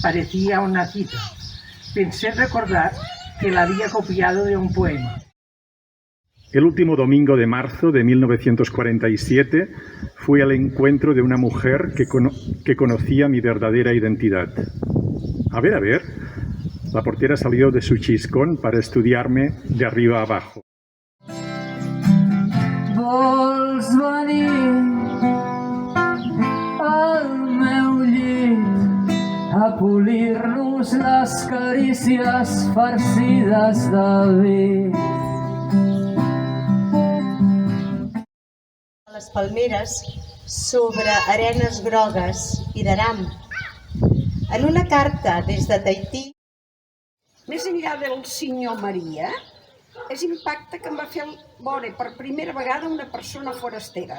Parecía una cita. Pensé recordar que la había copiado de un poema. El último domingo de marzo de 1947 fui al encuentro de una mujer que conocía mi verdadera identidad. A ver, la portera salió de su chiscón para estudiarme de arriba a abajo. Vols venir al meu llit a polir-nos les carícies farcides de vi. Les palmeres sobre arenes grogues i d'aram. En una carta des de Tahití. Més enllà del senyor Maria, és impacte que em va fer veure per primera vegada una persona forastera.